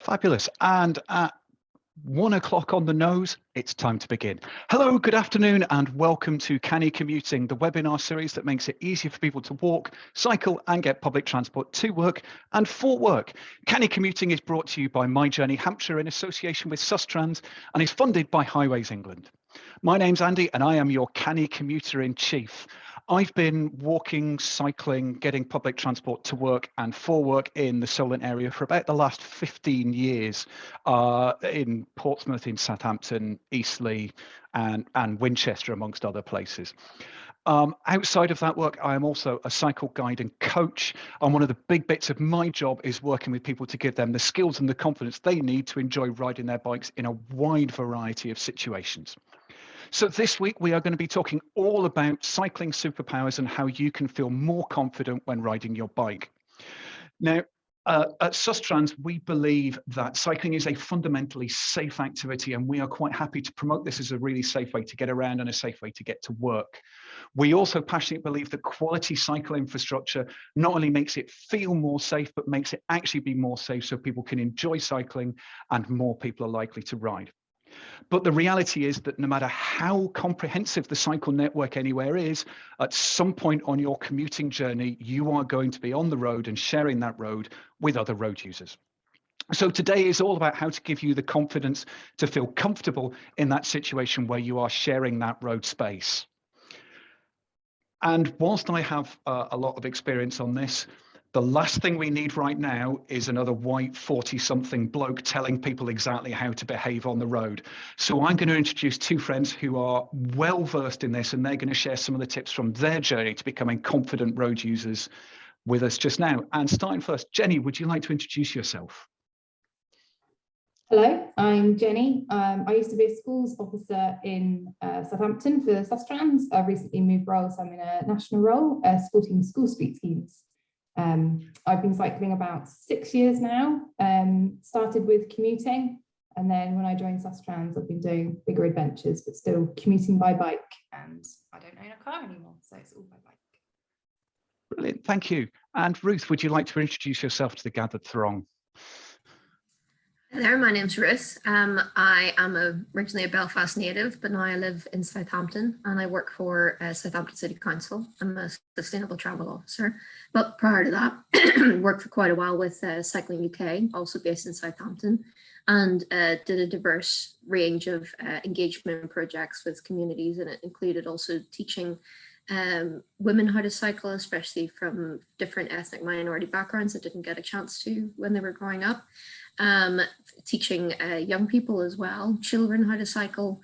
Fabulous. And at 1 o'clock on the nose, it's time to begin. Hello, good afternoon, and welcome to Canny Commuting, the webinar series that makes it easier for people to walk, cycle, and get public transport to work and for work. Canny Commuting is brought to you by My Journey Hampshire in association with Sustrans and is funded by Highways England. My name's Andy, and I am your Canny Commuter in Chief. I've been walking, cycling, getting public transport to work and for work in the Solent area for about the last 15 years, in Portsmouth, in Southampton, Eastleigh, and Winchester, amongst other places. Outside of that work, I am also a cycle guide and coach. And one of the big bits of my job is working with people to give them the skills and the confidence they need to enjoy riding their bikes in a wide variety of situations. So this week, we are going to be talking all about cycling superpowers and how you can feel more confident when riding your bike. Now, at Sustrans, we believe that cycling is a fundamentally safe activity, and we are quite happy to promote this as a really safe way to get around and a safe way to get to work. We also passionately believe that quality cycle infrastructure not only makes it feel more safe, but makes it actually be more safe so people can enjoy cycling and more people are likely to ride. But the reality is that no matter how comprehensive the cycle network anywhere is, at some point on your commuting journey, you are going to be on the road and sharing that road with other road users. So today is all about how to give you the confidence to feel comfortable in that situation where you are sharing that road space. And whilst I have a lot of experience on this, the last thing we need right now is another white 40-something bloke telling people exactly how to behave on the road. So I'm going to introduce two friends who are well versed in this, and they're going to share some of the tips from their journey to becoming confident road users with us just now. And starting first, Jenny, would you like to introduce yourself? Hello, I'm Jenny. I used to be a schools officer in Southampton for Sustrans. I've recently moved roles, so I'm in a national role supporting school street schemes. I've been cycling about 6 years now, started with commuting, and then when I joined Sustrans, I've been doing bigger adventures, but still commuting by bike, and I don't own a car anymore, so it's all by bike. Brilliant, thank you. And Ruth, would you like to introduce yourself to the gathered throng? Hi there, my name's Ruth. I am originally a Belfast native, but now I live in Southampton and I work for Southampton City Council. I'm a sustainable travel officer, but prior to that, worked for quite a while with Cycling UK, also based in Southampton, and did a diverse range of engagement projects with communities, and it included also teaching women how to cycle, especially from different ethnic minority backgrounds that didn't get a chance to when they were growing up. Teaching young people as well, children how to cycle,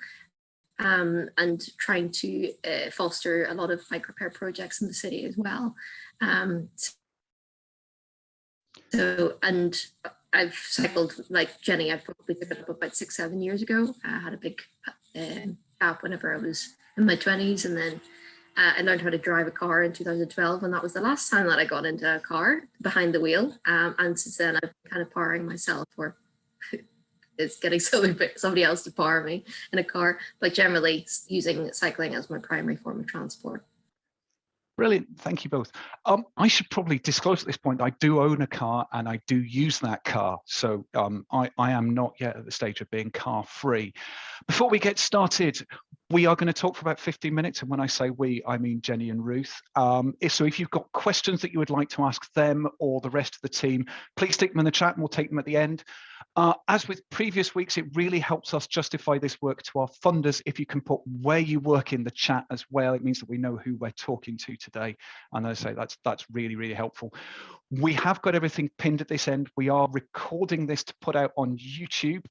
and trying to foster a lot of bike repair projects in the city as well. And I've cycled like Jenny. I probably picked it up about 6-7 years ago. I had a big gap whenever I was in my 20s, and then I learned how to drive a car in 2012, and that was the last time that I got into a car behind the wheel. And since then, I've been kind of powering myself, or it's getting somebody else to power me in a car, but generally using cycling as my primary form of transport. Brilliant, thank you both. I should probably disclose at this point that I do own a car and I do use that car. So I am not yet at the stage of being car free. Before we get started, we are going to talk for about 15 minutes. And when I say we, I mean Jenny and Ruth. So if you've got questions that you would like to ask them or the rest of the team, please stick them in the chat and we'll take them at the end. As with previous weeks, it really helps us justify this work to our funders if you can put where you work in the chat as well. It means that we know who we're talking to today. And as I say, that's really, really helpful. We have got everything pinned at this end. We are recording this to put out on YouTube.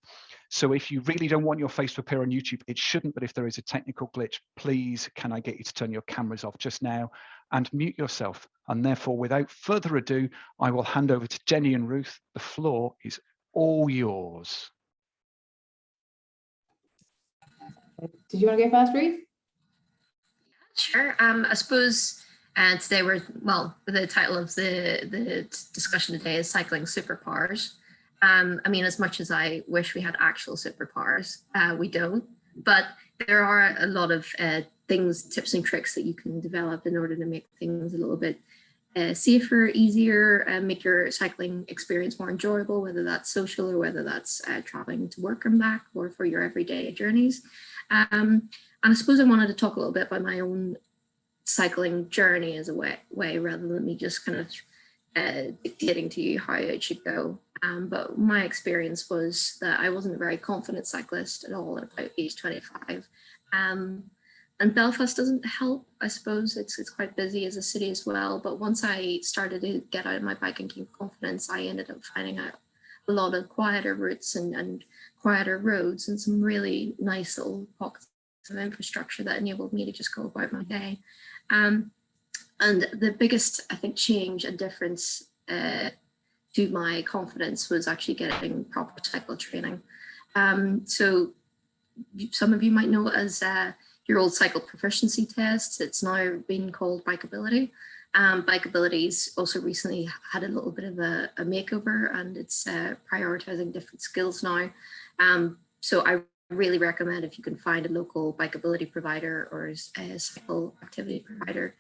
So if you really don't want your face to appear on YouTube, it shouldn't, but if there is a technical glitch, please, can I get you to turn your cameras off just now and mute yourself? And therefore, without further ado, I will hand over to Jenny and Ruth. The floor is all yours. Did you want to go first, Ruth? Sure. I suppose today the title of the discussion today is Cycling Superpowers. I mean, as much as I wish we had actual superpowers, we don't, but there are a lot of things, tips and tricks that you can develop in order to make things a little bit safer, easier, and make your cycling experience more enjoyable, whether that's social or whether that's traveling to work and back or for your everyday journeys. And I suppose I wanted to talk a little bit about my own cycling journey as a way rather than me just kind of dictating to you how it should go. But my experience was that I wasn't a very confident cyclist at all at about age 25. And Belfast doesn't help, I suppose. It's quite busy as a city as well. But once I started to get out of my bike and gain confidence, I ended up finding out a lot of quieter routes and quieter roads and some really nice little pockets of infrastructure that enabled me to just go about my day. And the biggest, I think, change and difference to my confidence was actually getting proper cycle training. So some of you might know it as your old cycle proficiency tests. It's now been called bikeability. Bikeability's also recently had a little bit of a makeover, and it's prioritizing different skills now. So I really recommend, if you can find a local bikeability provider or a cycle activity provider,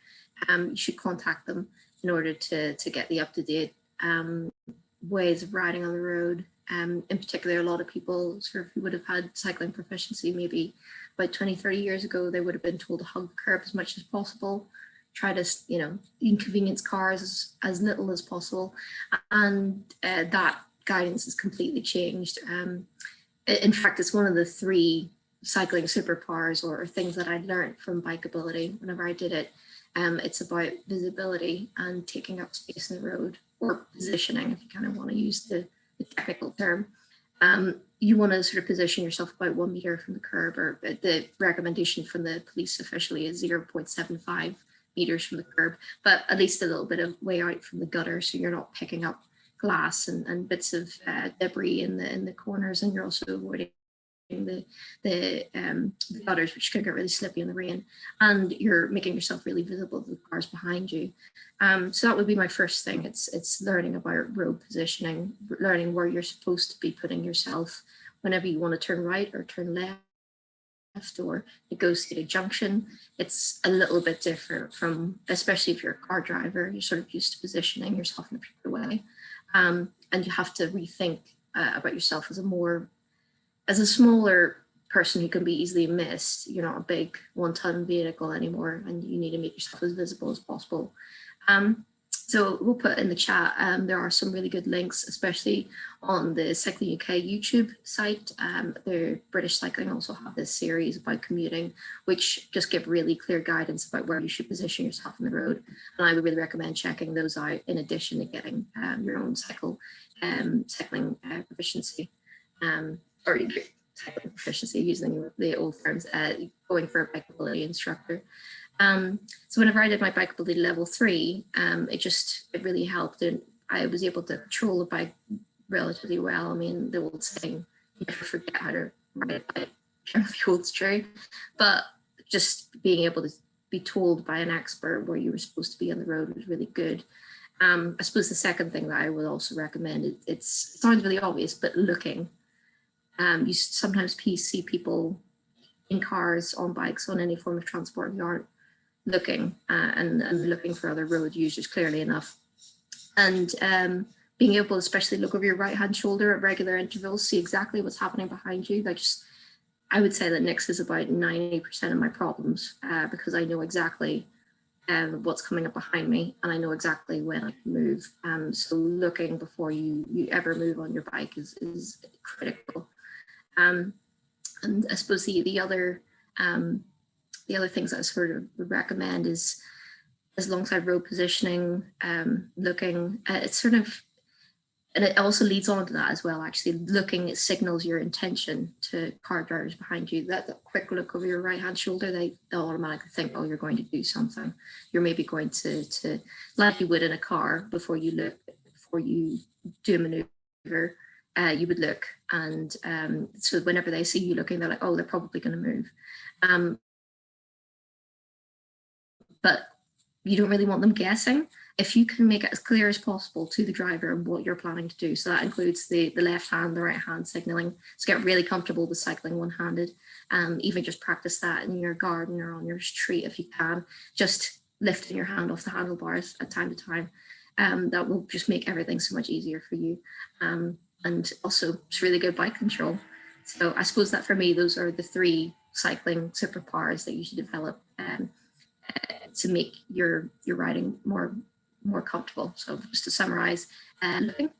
you should contact them in order to get the up-to-date ways of riding on the road. In particular, a lot of people sort of who would have had cycling proficiency maybe about 20, 30 years ago, they would have been told to hug the curb as much as possible, try to, inconvenience cars as little as possible. And that guidance has completely changed. In fact, it's one of the 3 cycling superpowers or things that I learned from bikeability whenever I did it. It's about visibility and taking up space in the road, or positioning, if you kind of want to use the technical term. You want to sort of position yourself about 1 meter from the curb, or the recommendation from the police officially is 0.75 meters from the curb, but at least a little bit of way out from the gutter, so you're not picking up glass and bits of debris in the corners, and you're also avoiding the gutters, which can get really slippy in the rain, and you're making yourself really visible to the cars behind you. So that would be my first thing. It's learning about road positioning, learning where you're supposed to be putting yourself whenever you want to turn right or turn left or negotiate a junction. It's a little bit different from, especially if you're a car driver, you're sort of used to positioning yourself in a particular way. And you have to rethink about yourself as a smaller person who can be easily missed. You're not a big 1-ton vehicle anymore, and you need to make yourself as visible as possible. So we'll put in the chat, there are some really good links, especially on the Cycling UK YouTube site. The British Cycling also have this series about commuting, which just give really clear guidance about where you should position yourself on the road. And I would really recommend checking those out in addition to getting your own cycling proficiency, or cycling proficiency, using the old terms, going for a bikeability instructor. So whenever I did my bikeability level 3, it really helped, and I was able to control the bike relatively well. I mean, the old saying, you never forget how to ride a bike, generally holds true, but just being able to be told by an expert where you were supposed to be on the road was really good. I suppose the second thing that I would also recommend, it sounds really obvious, but looking. You sometimes see people in cars, on bikes, on any form of transport who aren't looking and looking for other road users clearly enough. And being able to especially look over your right hand shoulder at regular intervals, see exactly what's happening behind you. I would say that Nix is about 90% of my problems, because I know exactly what's coming up behind me, and I know exactly when I can move. So looking before you ever move on your bike is critical. And I suppose the other things that I sort of would recommend is, as alongside road positioning, looking, it's sort of, and it also leads on to that as well, actually. Looking, it signals your intention to car drivers behind you. That quick look over your right hand shoulder, they'll automatically think, oh, you're going to do something. You're maybe going to like you would in a car, before you do a maneuver, you would look. And so whenever they see you looking, they're like, oh, they're probably going to move. But you don't really want them guessing. If you can make it as clear as possible to the driver what you're planning to do, so that includes the left hand, the right hand signaling. So get really comfortable with cycling one-handed. Even just practice that in your garden or on your street if you can. Just lifting your hand off the handlebars at time to time. That will just make everything so much easier for you. And also it's really good bike control. So I suppose that for me, those are the 3 cycling superpowers that you should develop to make your riding more comfortable. So just to summarize, looking,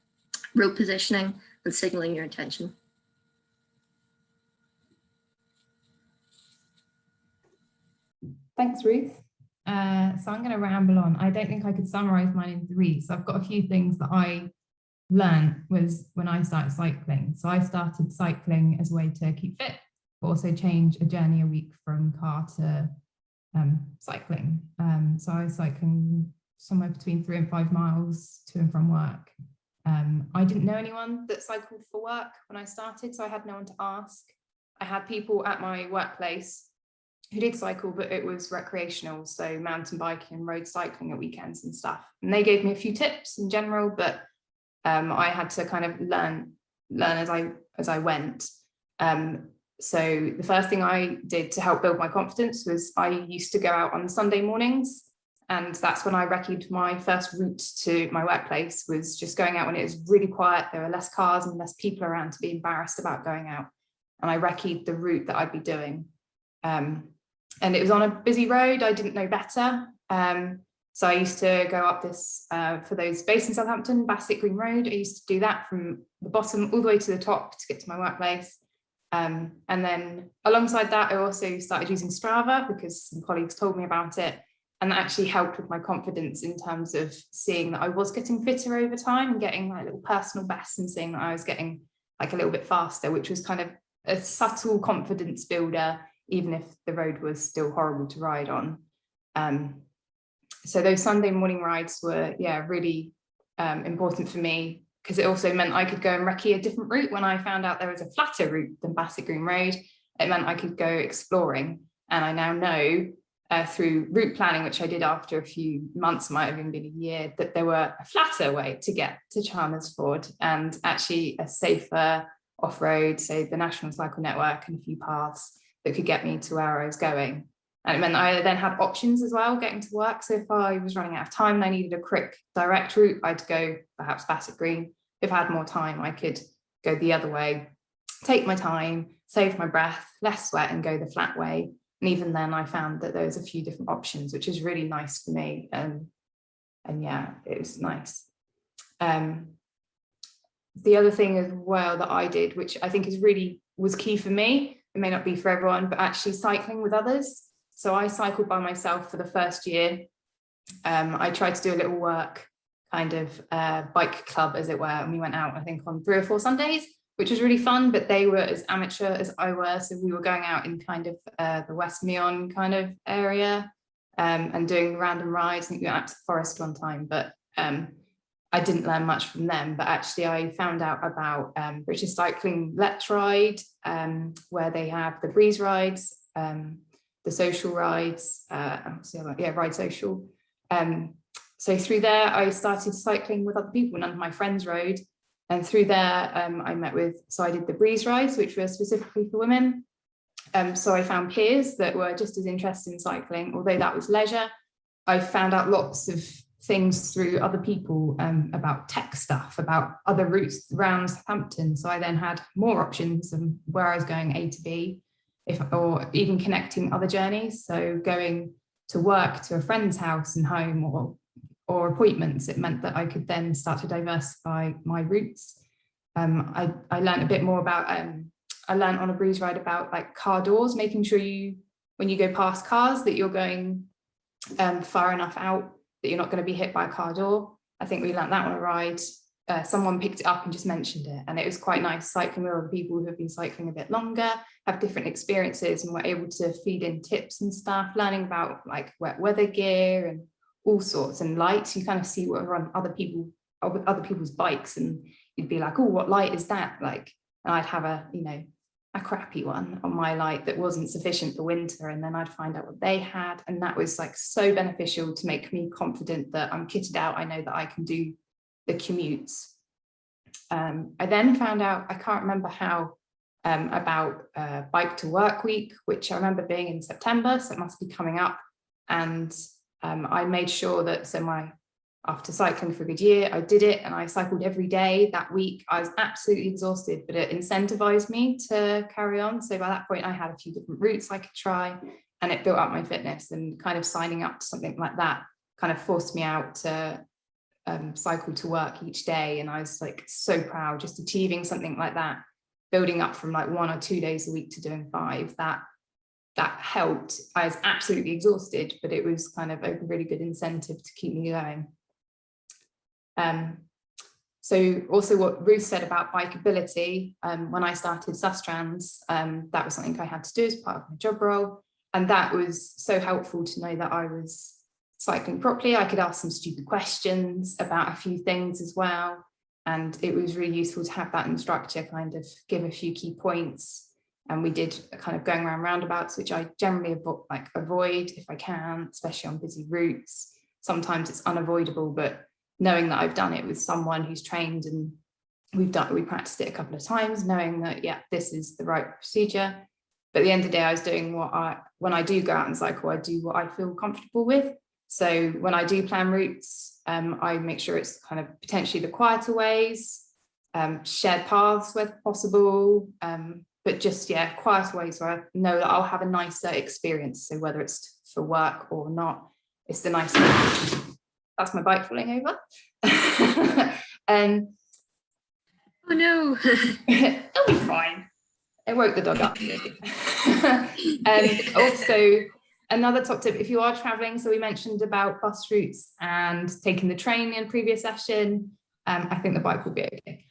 road positioning, and signaling your intention. Thanks, Ruth. So I'm going to ramble on. I don't think I could summarize mine in 3. So I've got a few things that I learned was when I started cycling. So I started cycling as a way to keep fit, but also change a journey a week from car to cycling. So I was cycling somewhere between 3 and 5 miles to and from work. I didn't know anyone that cycled for work when I started, so I had no one to ask. I had people at my workplace who did cycle, but it was recreational, so mountain biking and road cycling at weekends and stuff. And they gave me a few tips in general, but I had to kind of learn as I went. So the first thing I did to help build my confidence was I used to go out on Sunday mornings, and that's when I recce'd my first route to my workplace, was just going out when it was really quiet. There were less cars and less people around to be embarrassed about going out. And I recce'd the route that I'd be doing. And it was on a busy road. I didn't know better. So I used to go up this, for those based in Southampton, Bassett Green Road. I used to do that from the bottom all the way to the top to get to my workplace. And then alongside that, I also started using Strava because some colleagues told me about it. And that actually helped with my confidence in terms of seeing that I was getting fitter over time and getting like little personal bests and seeing that I was getting like a little bit faster, which was kind of a subtle confidence builder, even if the road was still horrible to ride on. So those Sunday morning rides were, really important for me, because it also meant I could go and recce a different route. When I found out there was a flatter route than Bassett Green Road, it meant I could go exploring. And I now know through route planning, which I did after a few months, might have even been a year, that there were a flatter way to get to Chalmers Ford and actually a safer off-road, say the National Cycle Network, and a few paths that could get me to where I was going. And it meant I then had options as well getting to work. So if I was running out of time and I needed a quick direct route, I'd go perhaps Bassett Green. If I had more time, I could go the other way, take my time, save my breath, less sweat, and go the flat way. And even then I found that there was a few different options, which is really nice for me. And yeah, it was nice. The other thing as well that I did, which I think was key for me, it may not be for everyone, but actually cycling with others. So I cycled by myself for the first year. I tried to do a little work kind of bike club, as it were, and we went out, I think, on 3 or 4 Sundays, which was really fun, but they were as amateur as I were. So we were going out in kind of the West Meon kind of area and doing random rides. I think we went out to the forest one time, but I didn't learn much from them. But actually I found out about British Cycling Let's Ride, where they have the breeze rides, the social rides, Ride Social. So through there, I started cycling with other people. None of my friends rode. And through there, I did the breeze rides, which were specifically for women. So I found peers that were just as interested in cycling, although that was leisure. I found out lots of things through other people about tech stuff, about other routes around Southampton. So I then had more options of where I was going A to B, or even connecting other journeys. So going to work to a friend's house and home, or appointments, it meant that I could then start to diversify my routes. I learned a bit more about, I learned on a breeze ride about like car doors, making sure when you go past cars, that you're going far enough out that you're not going to be hit by a car door. I think we learned that on a ride. Someone picked it up and just mentioned it. And it was quite nice cycling with other people who have been cycling a bit longer, have different experiences, and were able to feed in tips and stuff, learning about like wet weather gear and all sorts, and lights. You kind of see what are on other people's bikes, and you'd be like, oh, what light is that? Like, and I'd have a crappy one on my light that wasn't sufficient for winter, and then I'd find out what they had, and that was like so beneficial to make me confident that I'm kitted out. I know that I can do the commutes. I then found out, I can't remember how, about Bike to Work Week, which I remember being in September, so it must be coming up. And I made sure that, after cycling for a good year, I did it and I cycled every day that week. I was absolutely exhausted, but it incentivized me to carry on. So by that point, I had a few different routes I could try, and it built up my fitness. And kind of signing up to something like that kind of forced me out to cycle to work each day. And I was like so proud, just achieving something like that, building up from like 1 or 2 days a week to doing 5. That helped. I was absolutely exhausted, but it was kind of a really good incentive to keep me going. So also what Ruth said about bikeability, when I started Sustrans, that was something I had to do as part of my job role. And that was so helpful to know that I was cycling properly. I could ask some stupid questions about a few things as well. And it was really useful to have that instructor kind of give a few key points. And we did a kind of going around roundabouts, which I generally avoid if I can, especially on busy routes. Sometimes it's unavoidable, but knowing that I've done it with someone who's trained and we practiced it a couple of times, knowing that, yeah, this is the right procedure. But at the end of the day, I was doing when I do go out and cycle, I do what I feel comfortable with. So when I do plan routes, I make sure it's kind of potentially the quieter ways, shared paths where possible, but just, yeah, quieter ways where I know that I'll have a nicer experience. So whether it's for work or not, it's the nice thing. That's my bike falling over. Oh no. It'll be fine. It woke the dog up. And also another top tip, if you are traveling, so we mentioned about bus routes and taking the train in a previous session, I think the bike will be okay.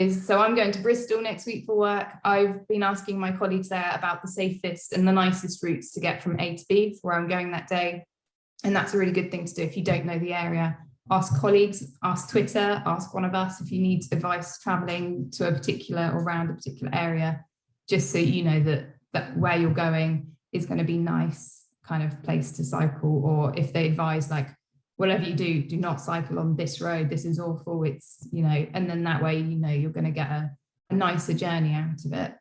So I'm going to Bristol next week for work. I've been asking my colleagues there about the safest and the nicest routes to get from A to B for where I'm going that day. And that's a really good thing to do if you don't know the area. Ask colleagues, ask Twitter, ask one of us if you need advice traveling to a particular or around a particular area, just so you know that where you're going is going to be nice kind of place to cycle. Or if they advise, like, whatever you do not cycle on this road, this is awful, it's, you know, and then that way, you know, you're going to get a nicer journey out of it.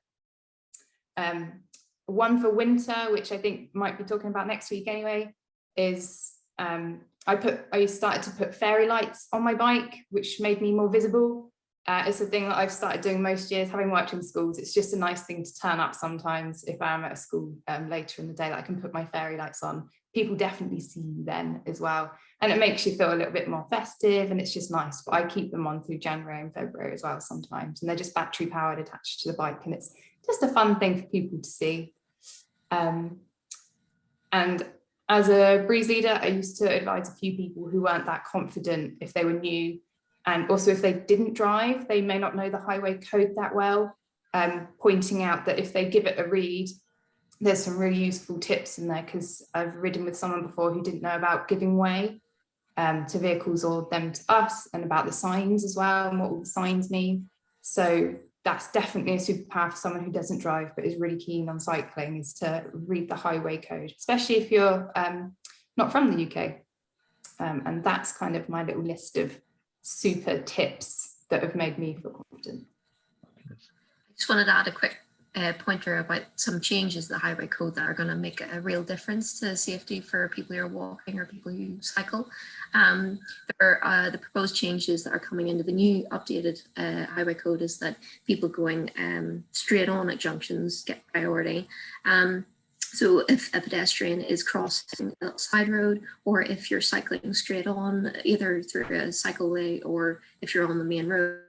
One for winter, which I think might be talking about next week anyway, is I started to put fairy lights on my bike, which made me more visible. It's a thing that I've started doing most years, having worked in schools. It's just a nice thing to turn up sometimes if I'm at a school later in the day, that I can put my fairy lights on. People definitely see you then as well. And it makes you feel a little bit more festive, and it's just nice. But I keep them on through January and February as well sometimes. And they're just battery powered, attached to the bike. And it's just a fun thing for people to see. And as a breeze leader, I used to advise a few people who weren't that confident if they were new. And also if they didn't drive, they may not know the highway code that well, pointing out that if they give it a read, there's some really useful tips in there, because I've ridden with someone before who didn't know about giving way to vehicles or them to us, and about the signs as well and what all the signs mean. So that's definitely a superpower for someone who doesn't drive but is really keen on cycling, is to read the highway code, especially if you're not from the UK. And that's kind of my little list of super tips that have made me feel confident. I just wanted to add a quick pointer about some changes to the highway code that are going to make a real difference to safety for people who are walking or people who cycle. There are the proposed changes that are coming into the new updated highway code is that people going straight on at junctions get priority. So if a pedestrian is crossing a side road, or if you're cycling straight on either through a cycleway, or if you're on the main road,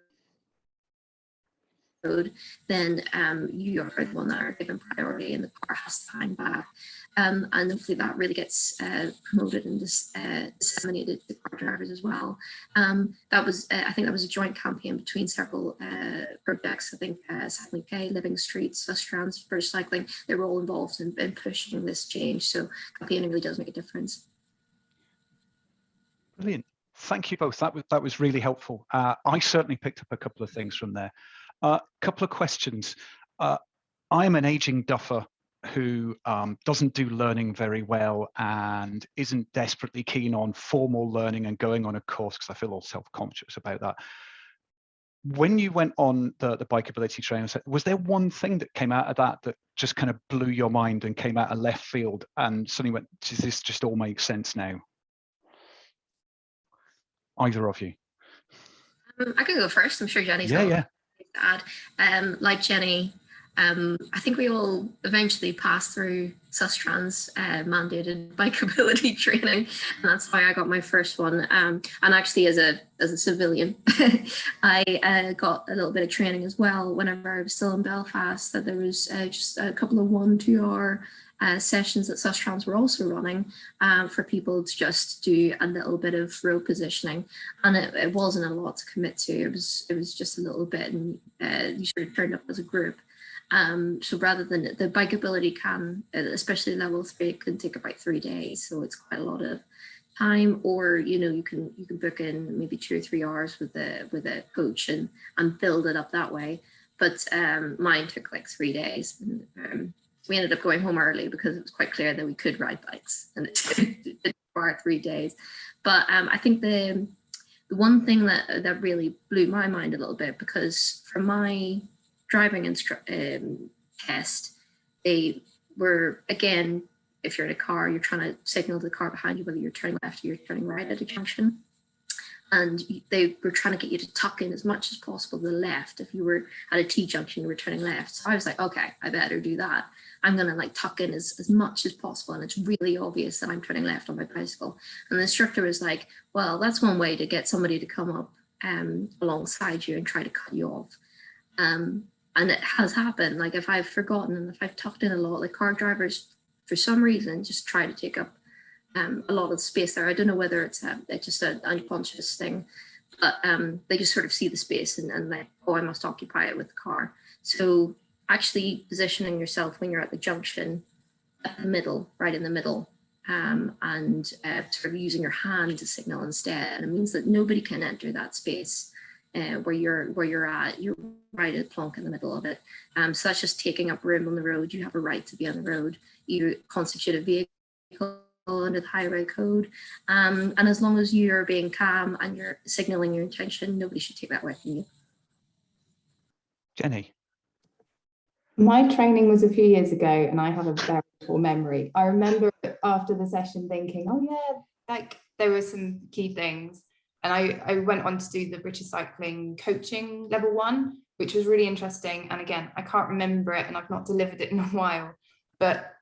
then you are the one that are given priority and the car has to hang back. And hopefully that really gets promoted and disseminated to car drivers as well. That was, I think that was a joint campaign between several projects. I think Cycling UK, Living Streets, Sustrans for cycling, they were all involved in pushing this change. So campaigning really does make a difference. Brilliant. Thank you both. That was really helpful. I certainly picked up a couple of things from there. Couple of questions. I'm an aging duffer who doesn't do learning very well and isn't desperately keen on formal learning and going on a course, because I feel all self-conscious about that. when you went on the bikeability training, was there one thing that came out of that that just kind of blew your mind and came out of left field and suddenly went, does this just all make sense now? Either of you? I can go first. I'm sure Jenny's Yeah, got yeah. to add. Like Jenny, I think we all eventually passed through Sustrans mandated bikeability training, and that's why I got my first one. And actually, as a civilian, I got a little bit of training as well whenever I was still in Belfast. That there was just a couple of 1-2 hour sessions that Sustrans were also running for people to just do a little bit of road positioning, and it wasn't a lot to commit to. It was just a little bit, and you sort of turned up as a group. So rather than the bikeability can, especially level 3, it can take about 3 days. So it's quite a lot of time. Or you can book in maybe 2 or 3 hours with a coach and build it up that way. But mine took like 3 days. And, we ended up going home early because it was quite clear that we could ride bikes, and it did require 3 days. But I think the one thing that really blew my mind a little bit, because from my driving test, they were, again, if you're in a car, you're trying to signal to the car behind you whether you're turning left or you're turning right at a junction. And they were trying to get you to tuck in as much as possible to the left. If you were at a T-junction, you were turning left. So I was like, okay, I better do that. I'm going to like tuck in as much as possible. And it's really obvious that I'm turning left on my bicycle. And the instructor was like, well, that's one way to get somebody to come up alongside you and try to cut you off. And it has happened. Like if I've forgotten and if I've tucked in a lot, like car drivers, for some reason, just try to take up a lot of space there. I don't know whether it's just an unconscious thing, but they just sort of see the space and like, oh, I must occupy it with the car. So actually positioning yourself when you're at the junction, at the middle, right in the middle, and sort of using your hand to signal instead. And it means that nobody can enter that space where you're at. You're right at plonk in the middle of it. So that's just taking up room on the road. You have a right to be on the road. You constitute a vehicle under the highway code, and as long as you're being calm and you're signaling your intention, nobody should take that away from you. Jenny? My training was a few years ago and I have a very poor memory. I remember after the session thinking, oh yeah, like there were some key things. And I went on to do the British Cycling Coaching Level 1, which was really interesting. And again, I can't remember it and I've not delivered it in a while. But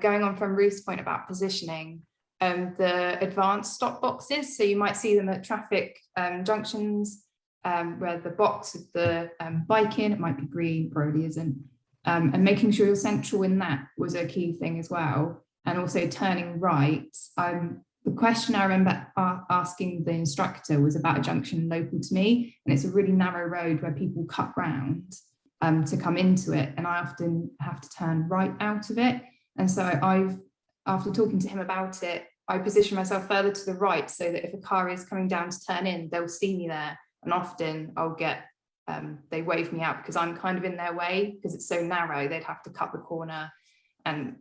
going on from Ruth's point about positioning, the advanced stop boxes, so you might see them at traffic junctions where the box with the bike in, it might be green, probably isn't. And making sure you're central in that was a key thing as well. And also turning right. The question I remember asking the instructor was about a junction local to me, and it's a really narrow road where people cut round to come into it, and I often have to turn right out of it. And so after talking to him about it, I position myself further to the right so that if a car is coming down to turn in, they'll see me there. And often I'll get, they wave me out because I'm kind of in their way because it's so narrow, they'd have to cut the corner. And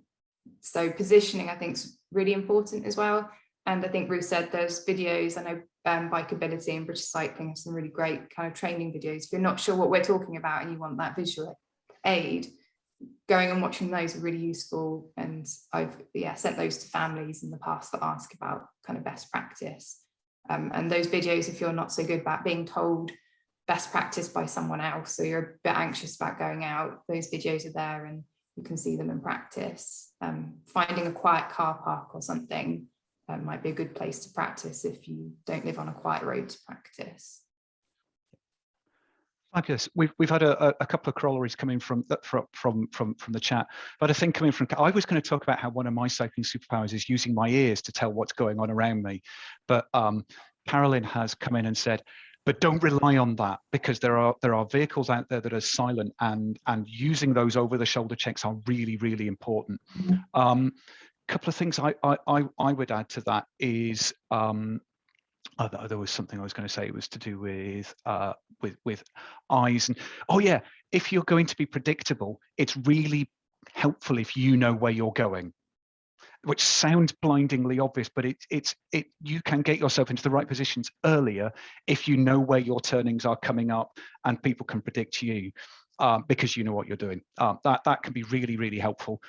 so positioning, I think, is really important as well. And I think Ruth said there's videos, I know Bikeability and British Cycling have some really great kind of training videos. If you're not sure what we're talking about and you want that visual aid, going and watching those are really useful. And I've sent those to families in the past that ask about kind of best practice. And those videos, if you're not so good about being told best practice by someone else, so you're a bit anxious about going out, those videos are there and you can see them in practice. Finding a quiet car park or something might be a good place to practice if you don't live on a quiet road to practice. Fabulous. We've had a couple of corollaries coming from the chat. But a thing coming from, I was going to talk about how one of my cycling superpowers is using my ears to tell what's going on around me. But Carolyn has come in and said, but don't rely on that, because there are vehicles out there that are silent, and using those over-the-shoulder checks are really, really important. Couple of things I would add to that is there was something I was going to say. It was to do with eyes, and oh yeah, if you're going to be predictable, it's really helpful if you know where you're going. which sounds blindingly obvious, but you can get yourself into the right positions earlier if you know where your turnings are coming up and people can predict you because you know what you're doing. That can be really, really helpful.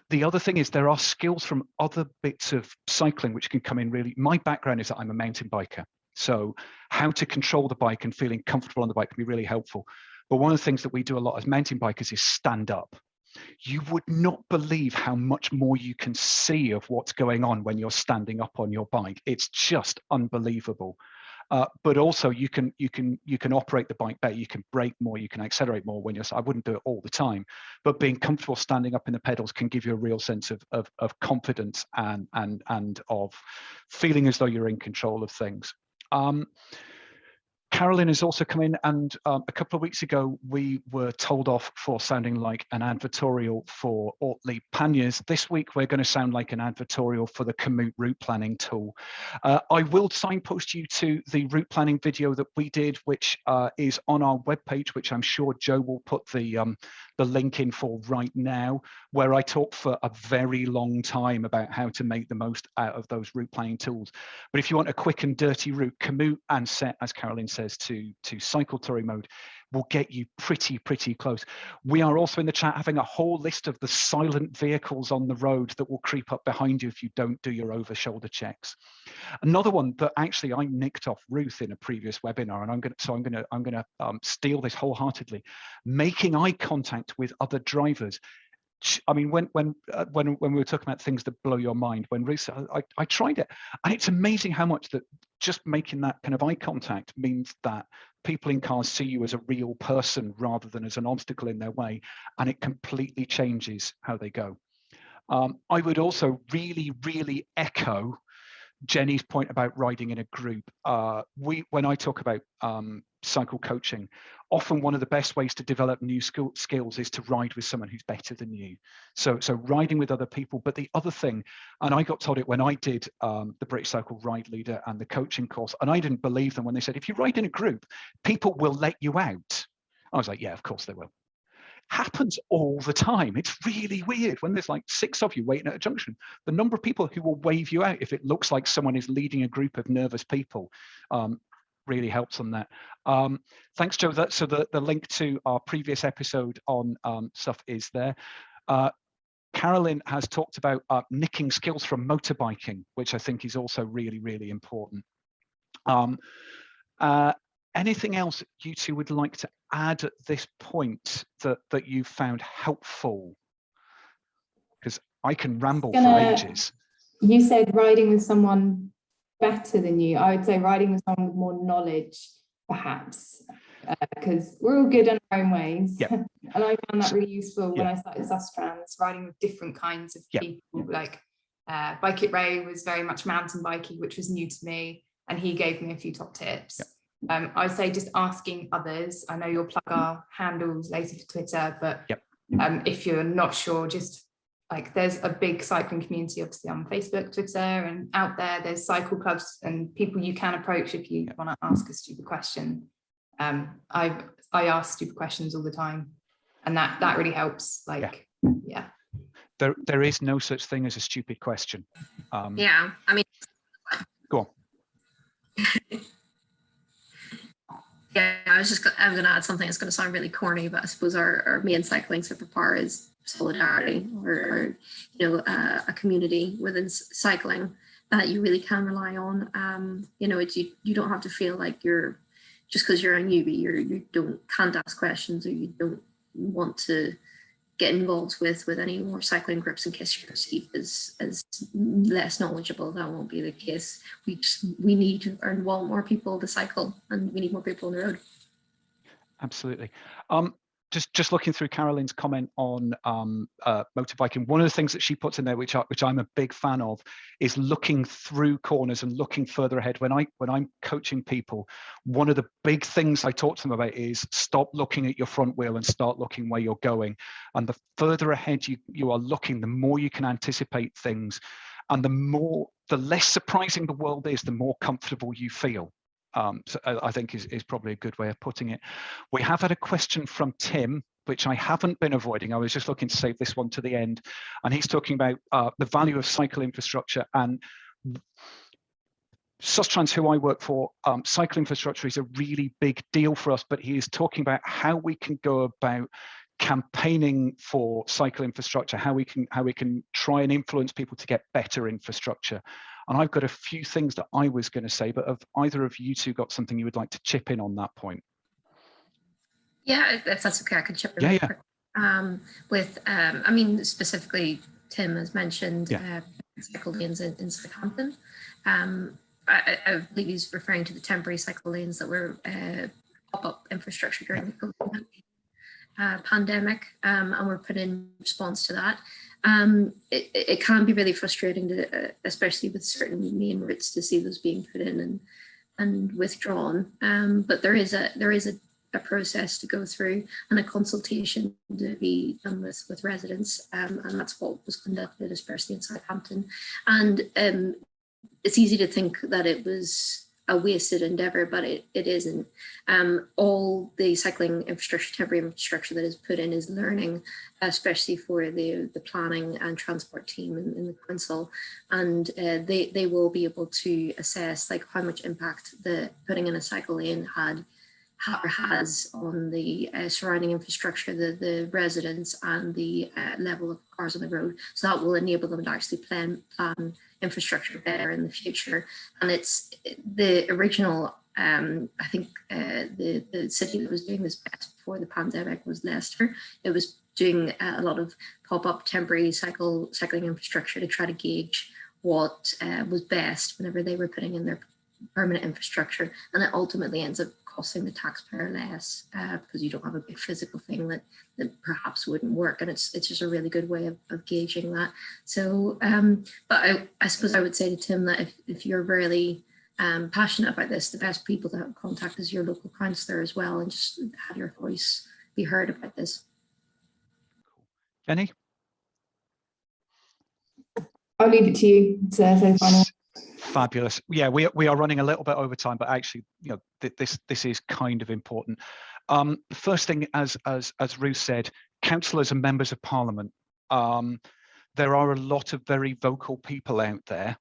The other thing is there are skills from other bits of cycling which can come in really. My background is that I'm a mountain biker. So how to control the bike and feeling comfortable on the bike can be really helpful. But one of the things that we do a lot as mountain bikers is stand up. You would not believe how much more you can see of what's going on when you're standing up on your bike. It's just unbelievable. But also you can operate the bike better. You can brake more. You can accelerate more when you're. I wouldn't do it all the time, but being comfortable standing up in the pedals can give you a real sense of confidence and of feeling as though you're in control of things. Carolyn has also come in, and a couple of weeks ago we were told off for sounding like an advertorial for Ortley Panniers. This week we're going to sound like an advertorial for the Komoot route planning tool. I will signpost you to the route planning video that we did, which is on our webpage, which I'm sure Joe will put the link in for right now, where I talk for a very long time about how to make the most out of those route planning tools. But if you want a quick and dirty route, Komoot and set, as Carolyn says, to cycle touring mode will get you pretty close. We are also in the chat having a whole list of the silent vehicles on the road that will creep up behind you if you don't do your over shoulder checks. Another one that actually I nicked off Ruth in a previous webinar, and I'm going to steal this wholeheartedly. Making eye contact with other drivers. I mean, when we were talking about things that blow your mind, when Ruth said, I tried it, and it's amazing how much that just making that kind of eye contact means that people in cars see you as a real person rather than as an obstacle in their way, and it completely changes how they go. I would also really echo Jenny's point about riding in a group. When I talk about cycle coaching, often one of the best ways to develop new skills is to ride with someone who's better than you. So riding with other people. But the other thing, and I got told it when I did the British Cycle Ride Leader and the coaching course, and I didn't believe them when they said, if you ride in a group, people will let you out. I was like, yeah, of course they will. Happens all the time. It's really weird when there's like 6 of you waiting at a junction. The number of people who will wave you out if it looks like someone is leading a group of nervous people really helps on that. Thanks, Joe. So the link to our previous episode on stuff is there. Carolyn has talked about nicking skills from motorbiking, which I think is also really important. Anything else you two would like to add at this point that you found helpful? Because I can ramble for ages. You said riding with someone better than you. I would say riding with someone with more knowledge, perhaps, because we're all good in our own ways. Yep. And I found that really useful when I started Sustrans, riding with different kinds of people. Like Bike It Ray was very much mountain biking, which was new to me, and he gave me a few top tips. I would say just asking others. I know you'll plug our handles later for Twitter, but if you're not sure, just like there's a big cycling community obviously on Facebook, Twitter, and out there's cycle clubs and people you can approach if you want to ask a stupid question. I ask stupid questions all the time, and that really helps. There is no such thing as a stupid question. I mean, go on. Yeah, I was going to add something that's going to sound really corny, but I suppose our main cycling superpower is solidarity, or a community within cycling that you really can rely on. You don't have to feel like you're, just because you're a newbie, you can't ask questions, or you don't want to get involved with any more cycling groups in case you're perceived as less knowledgeable. That won't be the case. We need and want more people to cycle, and we need more people on the road. Absolutely. Just looking through Carolyn's comment on motorbiking, one of the things that she puts in there, which I'm a big fan of, is looking through corners and looking further ahead. When I'm coaching people, one of the big things I talk to them about is stop looking at your front wheel and start looking where you're going. And the further ahead you are looking, the more you can anticipate things, and the less surprising the world is, the more comfortable you feel. So I think is probably a good way of putting it. We have had a question from Tim, which I haven't been avoiding. I was just looking to save this one to the end. And he's talking about the value of cycle infrastructure. And Sustrans, who I work for, cycle infrastructure is a really big deal for us, but he is talking about how we can go about campaigning for cycle infrastructure, how we can try and influence people to get better infrastructure. And I've got a few things that I was going to say, but have either of you two got something you would like to chip in on that point? Yeah, if that's okay, I could chip in. Yeah, really yeah. quick. I mean, specifically, Tim has mentioned Yeah. cycle lanes in Southampton. I believe he's referring to the temporary cycle lanes that were pop-up infrastructure during the COVID pandemic, and were put in response to that. It can be really frustrating, to, especially with certain main routes, to see those being put in and withdrawn. But there is a process to go through and a consultation to be done with residents, and that's what was conducted, especially in Southampton. And it's easy to think that it was a wasted endeavour, but it isn't. All the cycling infrastructure, temporary infrastructure that is put in is learning, especially for the planning and transport team in the council, and they will be able to assess like how much impact the putting in a cycle lane has on the surrounding infrastructure, the residents, and the level of cars on the road. So that will enable them to actually plan infrastructure better in the future. And it's the original, I think the city that was doing this best before the pandemic was Leicester. It was doing a lot of pop-up temporary cycling infrastructure to try to gauge what was best whenever they were putting in their permanent infrastructure, and it ultimately ends up costing the taxpayer less because you don't have a big physical thing that perhaps wouldn't work, and it's just a really good way of gauging that. So but I suppose I would say to Tim that if you're really passionate about this, the best people to contact is your local councillor as well, and just have your voice be heard about this. Canny? I'll leave it to you to say final. Fabulous. Yeah, we are running a little bit over time, but actually, you know, this is kind of important. First thing, as Ruth said, councillors and members of parliament. There are a lot of very vocal people out there,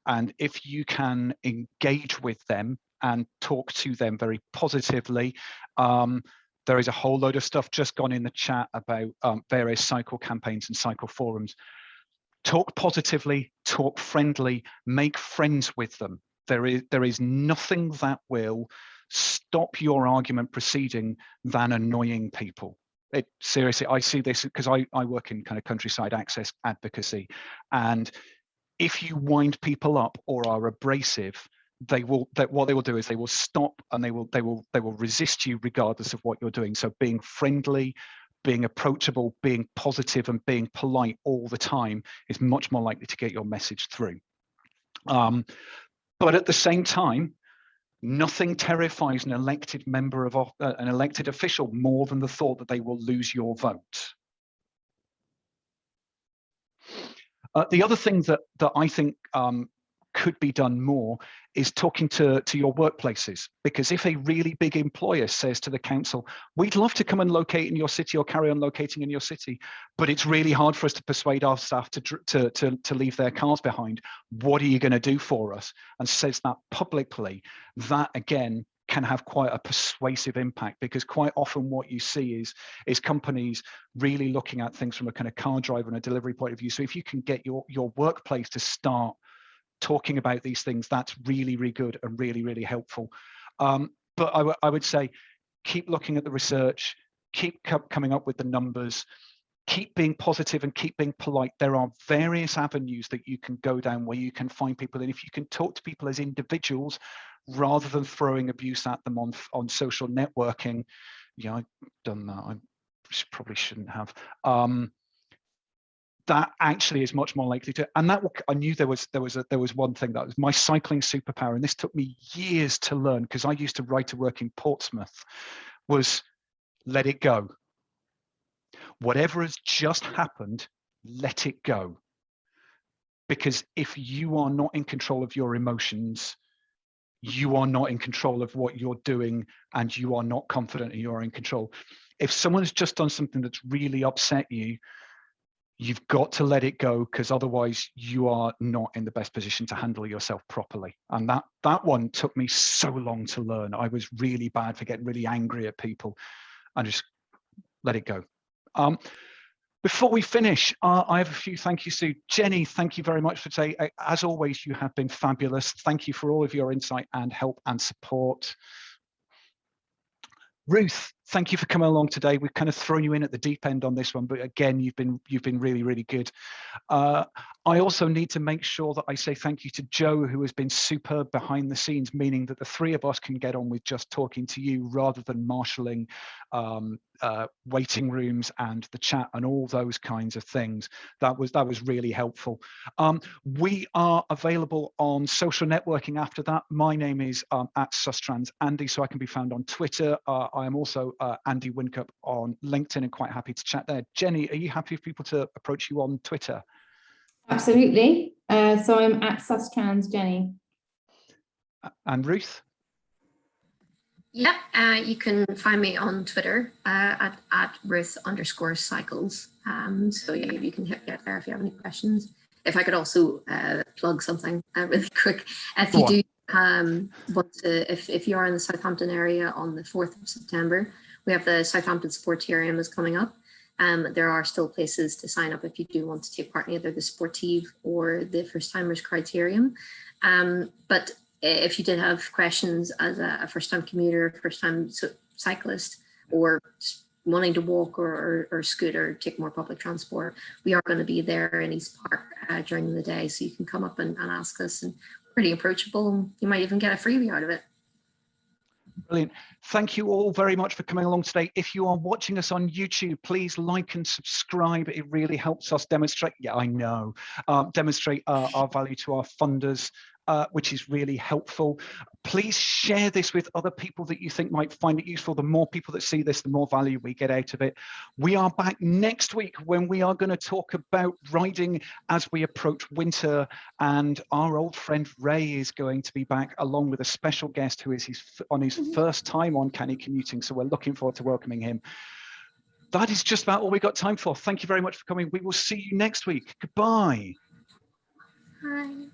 and if you can engage with them and talk to them very positively, there is a whole load of stuff just gone in the chat about various cycle campaigns and cycle forums. Talk positively, talk friendly, make friends with them. There is nothing that will stop your argument proceeding than annoying people. Seriously, I see this because I work in kind of countryside access advocacy, and if you wind people up or are abrasive, what they will do is they will stop and they will resist you regardless of what you're doing. So being friendly, being approachable, being positive, and being polite all the time is much more likely to get your message through. But at the same time, nothing terrifies an elected member of an elected official more than the thought that they will lose your vote. The other thing that I think could be done more is talking to your workplaces, because if a really big employer says to the council, we'd love to come and locate in your city or carry on locating in your city, but it's really hard for us to persuade our staff to leave their cars behind, what are you going to do for us? And says that publicly, that again can have quite a persuasive impact, because quite often what you see is companies really looking at things from a kind of car driver and a delivery point of view. So if you can get your workplace to start talking about these things, that's really, really good and really, really helpful. But I would say keep looking at the research, keep coming up with the numbers, keep being positive and keep being polite. There are various avenues that you can go down where you can find people. And if you can talk to people as individuals, rather than throwing abuse at them on social networking, yeah, I've done that. I probably shouldn't have. That actually is much more likely to, and that I knew there was one thing that was my cycling superpower, and this took me years to learn because I used to ride to work in Portsmouth, was let it go. Whatever has just happened, let it go. Because if you are not in control of your emotions, you are not in control of what you're doing, and you are not confident and you're in control. If someone has just done something that's really upset you, you've got to let it go, because otherwise you are not in the best position to handle yourself properly. And that one took me so long to learn. I was really bad for getting really angry at people and just let it go. Before we finish, I have a few thank yous to Jenny. Thank you very much for today. As always, you have been fabulous. Thank you for all of your insight and help and support. Ruth, thank you for coming along today. We've kind of thrown you in at the deep end on this one, but again, you've been really, really good. I also need to make sure that I say thank you to Joe, who has been superb behind the scenes, meaning that the three of us can get on with just talking to you rather than marshalling waiting rooms and the chat and all those kinds of things. That was really helpful. We are available on social networking after that. My name is at Sustrans Andy, so I can be found on Twitter. I am also Andy Wincup on LinkedIn, and quite happy to chat there. Jenny, are you happy for people to approach you on Twitter? Absolutely. So I'm at Sustrans Jenny. And Ruth? Yeah, you can find me on Twitter at Ruth_cycles. So yeah, you can hit me up there if you have any questions. If I could also plug something really quick. If you do want to, if you are in the Southampton area on the 4th of September, we have the Southampton Sportarium is coming up. There are still places to sign up if you do want to take part in either the Sportive or the First Timers Criterium. But if you did have questions as a first-time commuter, first-time cyclist, or wanting to walk or scooter, take more public transport, we are going to be there in East Park during the day, so you can come up and ask us, and pretty approachable, and you might even get a freebie out of it. Brilliant. Thank you all very much for coming along today. If you are watching us on YouTube, please like and subscribe. It really helps us demonstrate, demonstrate our value to our funders, which is really helpful. Please share this with other people that you think might find it useful. The more people that see this, the more value we get out of it. We are back next week when we are going to talk about riding as we approach winter, and our old friend Ray is going to be back along with a special guest who is on his first time on Canny Commuting, so we're looking forward to welcoming him. That is just about all we got time for. Thank you very much for coming. We will see you next week. Goodbye. Bye.